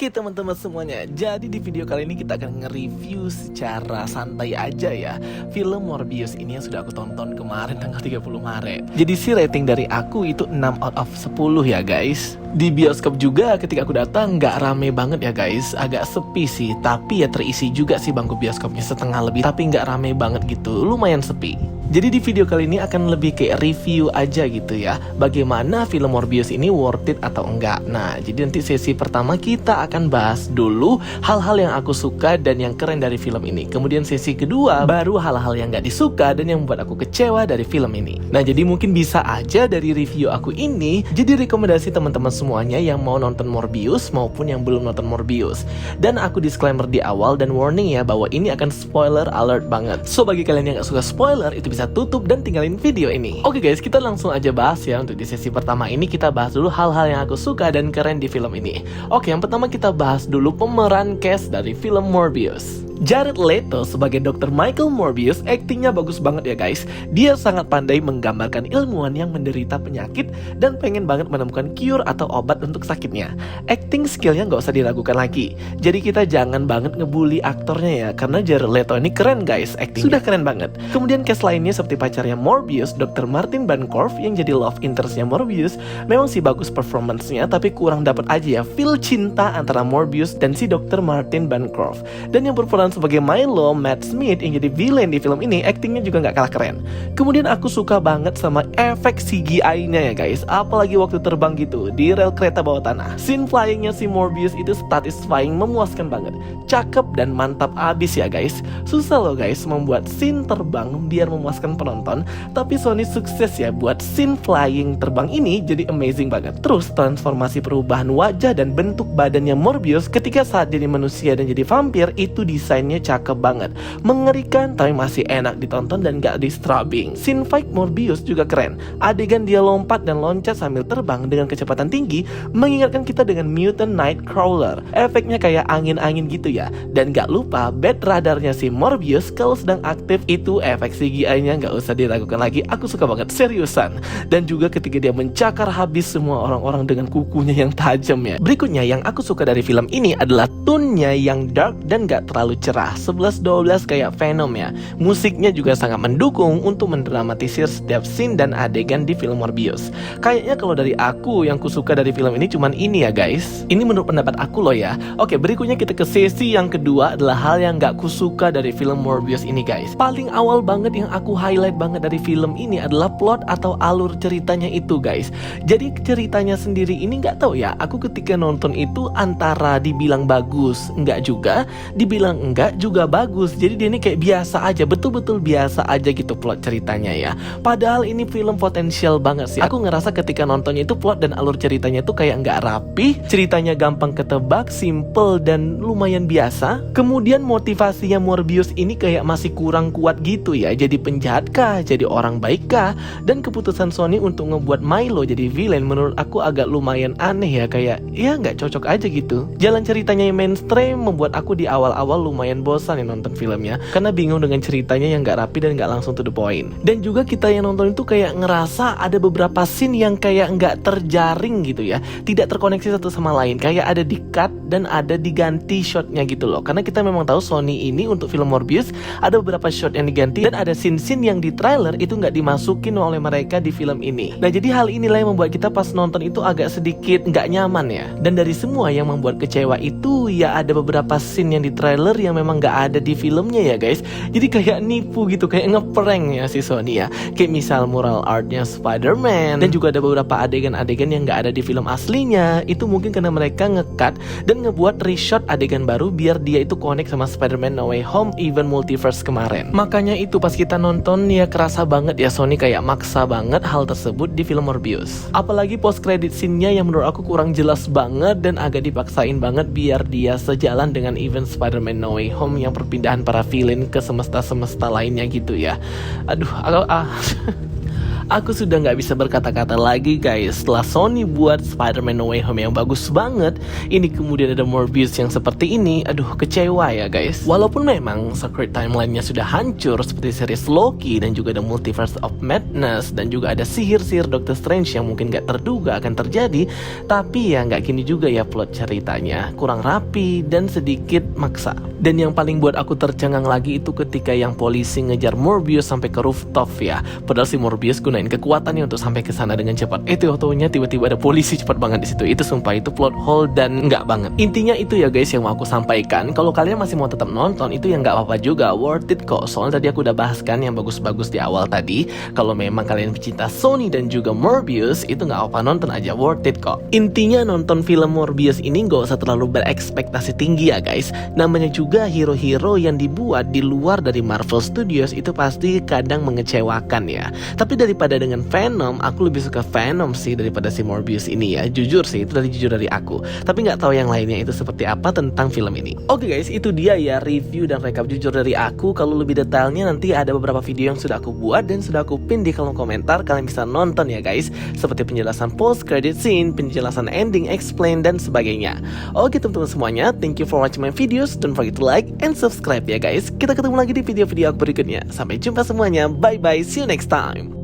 Oke teman-teman semuanya, jadi di video kali ini kita akan nge-review secara santai aja ya film Morbius ini yang sudah aku tonton kemarin tanggal 30 Maret. Jadi sih rating dari aku itu 6 out of 10 ya guys. Di bioskop juga ketika aku datang nggak rame banget ya guys, agak sepi sih. Tapi ya terisi juga sih bangku bioskopnya setengah lebih, tapi nggak rame banget gitu, lumayan sepi. Jadi di video kali ini akan lebih kayak review aja gitu ya, bagaimana film Morbius ini worth it atau enggak. Nah, jadi nanti sesi pertama kita akan bahas dulu hal-hal yang aku suka dan yang keren dari film ini. Kemudian sesi kedua baru hal-hal yang gak disuka dan yang membuat aku kecewa dari film ini. Nah, jadi mungkin bisa aja dari review aku ini jadi rekomendasi teman-teman semuanya yang mau nonton Morbius maupun yang belum nonton Morbius. Dan aku disclaimer di awal dan warning ya bahwa ini akan spoiler alert banget. So bagi kalian yang gak suka spoiler itu bisa tutup dan tinggalin video ini. Oke guys, kita langsung aja bahas ya. Untuk di sesi pertama ini kita bahas dulu hal-hal yang aku suka dan keren di film ini. Oke, yang pertama kita bahas dulu pemeran cast dari film Morbius. Jared Leto sebagai Dr. Michael Morbius, aktingnya bagus banget ya guys. Dia sangat pandai menggambarkan ilmuwan yang menderita penyakit dan pengen banget menemukan cure atau obat untuk sakitnya. Acting skillnya nggak usah diragukan lagi. Jadi kita jangan banget ngebully aktornya ya, karena Jared Leto ini keren guys, acting sudah keren banget. Kemudian cast lainnya seperti pacarnya Morbius, Dr. Martin Bancroft yang jadi love interestnya Morbius, memang sih bagus performance-nya, tapi kurang dapat aja ya feel cinta antara Morbius dan si Dr. Martin Bancroft. Dan yang berperan sebagai Milo, Matt Smith yang jadi villain di film ini, aktingnya juga nggak kalah keren. Kemudian aku suka banget sama efek CGI-nya ya guys, apalagi waktu terbang gitu di rel kereta bawah tanah. Scene flying-nya si Morbius itu satisfying, memuaskan banget, cakep dan mantap abis ya guys. Susah loh guys membuat scene terbang biar memuaskan penonton, tapi Sony sukses ya buat scene flying terbang ini jadi amazing banget. Terus transformasi perubahan wajah dan bentuk badannya Morbius ketika saat jadi manusia dan jadi vampir itu desainnya cakep banget, mengerikan tapi masih enak ditonton dan gak disturbing. Scene fight Morbius juga keren, adegan dia lompat dan loncat sambil terbang dengan kecepatan tinggi mengingatkan kita dengan Mutant Nightcrawler. Efeknya kayak angin-angin gitu ya. Dan gak lupa bad radarnya si Morbius kalau sedang aktif itu efek CGI-nya gak usah diragukan lagi, aku suka banget seriusan. Dan juga ketika dia mencakar habis semua orang-orang dengan kukunya yang tajam ya. Berikutnya yang aku suka dari film ini adalah tone-nya yang dark dan gak terlalu cerah, 11-12 kayak Venom ya. Musiknya juga sangat mendukung untuk mendramatisir setiap scene dan adegan di film Morbius. Kayaknya kalau dari aku yang kusuka dari film ini cuman ini ya guys. Ini menurut pendapat aku loh ya. Oke, berikutnya kita ke sesi yang kedua adalah hal yang gak kusuka dari film Morbius ini guys. Paling awal banget yang aku highlight banget dari film ini adalah plot atau alur ceritanya itu guys. Jadi ceritanya sendiri ini gak tahu ya, aku ketika nonton itu antara dibilang bagus enggak juga, dibilang enggak juga bagus. Jadi dia ini kayak biasa aja, betul-betul biasa aja gitu plot ceritanya ya. Padahal ini film potensial banget sih. Aku ngerasa ketika nontonnya itu plot dan alur ceritanya itu kayak nggak rapi, ceritanya gampang ketebak, simple dan lumayan biasa. Kemudian motivasinya Morbius ini kayak masih kurang kuat gitu ya. Jadi penjahat kah, jadi orang baik kah? Dan keputusan Sony untuk ngebuat Milo jadi villain menurut aku agak lumayan aneh ya, kayak ya nggak cocok aja gitu. Jalan ceritanya yang mainstream membuat aku di awal-awal lumayan bosan ya nonton filmnya, karena bingung dengan ceritanya yang gak rapi dan gak langsung to the point. Dan juga kita yang nonton itu kayak ngerasa ada beberapa scene yang kayak gak terjaring gitu ya, tidak terkoneksi satu sama lain, kayak ada di cut dan ada diganti shotnya gitu loh. Karena kita memang tahu Sony ini untuk film Morbius ada beberapa shot yang diganti dan ada scene-scene yang di trailer itu gak dimasukin oleh mereka di film ini. Nah jadi hal inilah yang membuat kita pas nonton itu agak sedikit gak nyaman ya. Dan dari semua yang membuat kecewa itu ya ada beberapa scene yang di trailer yang memang gak ada di filmnya ya guys. Jadi kayak nipu gitu, kayak ngeprank ya si Sony ya. Kayak misal mural artnya Spider-Man, dan juga ada beberapa adegan-adegan yang gak ada di film aslinya. Itu mungkin karena mereka nge-cut dan ngebuat reshot adegan baru biar dia itu connect sama Spider-Man No Way Home Even Multiverse kemarin. Makanya itu pas kita nonton ya kerasa banget ya Sony kayak maksa banget hal tersebut di film Morbius. Apalagi post credit scene-nya yang menurut aku kurang jelas banget dan agak dipaksain banget biar dia sejalan dengan event Spider-Man No Way Home yang perpindahan para villain ke semesta-semesta lainnya gitu ya. Aduh, Aku sudah nggak bisa berkata-kata lagi guys. Setelah Sony buat Spider-Man No Way Home yang bagus banget, ini kemudian ada Morbius yang seperti ini. Aduh, kecewa ya guys. Walaupun memang Secret Timeline-nya sudah hancur seperti series Loki, dan juga ada Multiverse of Madness, dan juga ada sihir-sihir Doctor Strange yang mungkin nggak terduga akan terjadi, tapi ya nggak gini juga ya plot ceritanya. Kurang rapi dan sedikit maksa. Dan yang paling buat aku tercengang lagi itu ketika yang polisi ngejar Morbius sampai ke rooftop ya. Padahal si Morbius gunain kekuatannya untuk sampai ke sana dengan cepat. Waktunya tiba-tiba ada polisi cepat banget di situ. Itu sumpah itu plot hole dan nggak banget. Intinya itu ya guys yang mau aku sampaikan. Kalau kalian masih mau tetap nonton itu ya nggak apa-apa juga, worth it kok. Soalnya tadi aku udah bahas kan yang bagus-bagus di awal tadi. Kalau memang kalian pecinta Sony dan juga Morbius, itu nggak apa nonton aja, worth it kok. Intinya nonton film Morbius ini nggak usah terlalu berekspektasi tinggi ya guys. Namanya juga hero-hero yang dibuat di luar dari Marvel Studios itu pasti kadang mengecewakan ya. Tapi daripada dengan Venom, aku lebih suka Venom sih daripada si Morbius ini ya. Jujur sih, itu jujur dari aku. Tapi nggak tahu yang lainnya itu seperti apa tentang film ini. Oke guys, itu dia ya review dan rekap jujur dari aku. Kalau lebih detailnya nanti ada beberapa video yang sudah aku buat dan sudah aku pin di kolom komentar. Kalian bisa nonton ya guys. Seperti penjelasan post credit scene, penjelasan ending, explain dan sebagainya. Oke teman-teman semuanya, thank you for watching my videos. Don't forget to like and subscribe ya guys. Kita ketemu lagi di video-video aku berikutnya. Sampai jumpa semuanya. Bye bye. See you next time.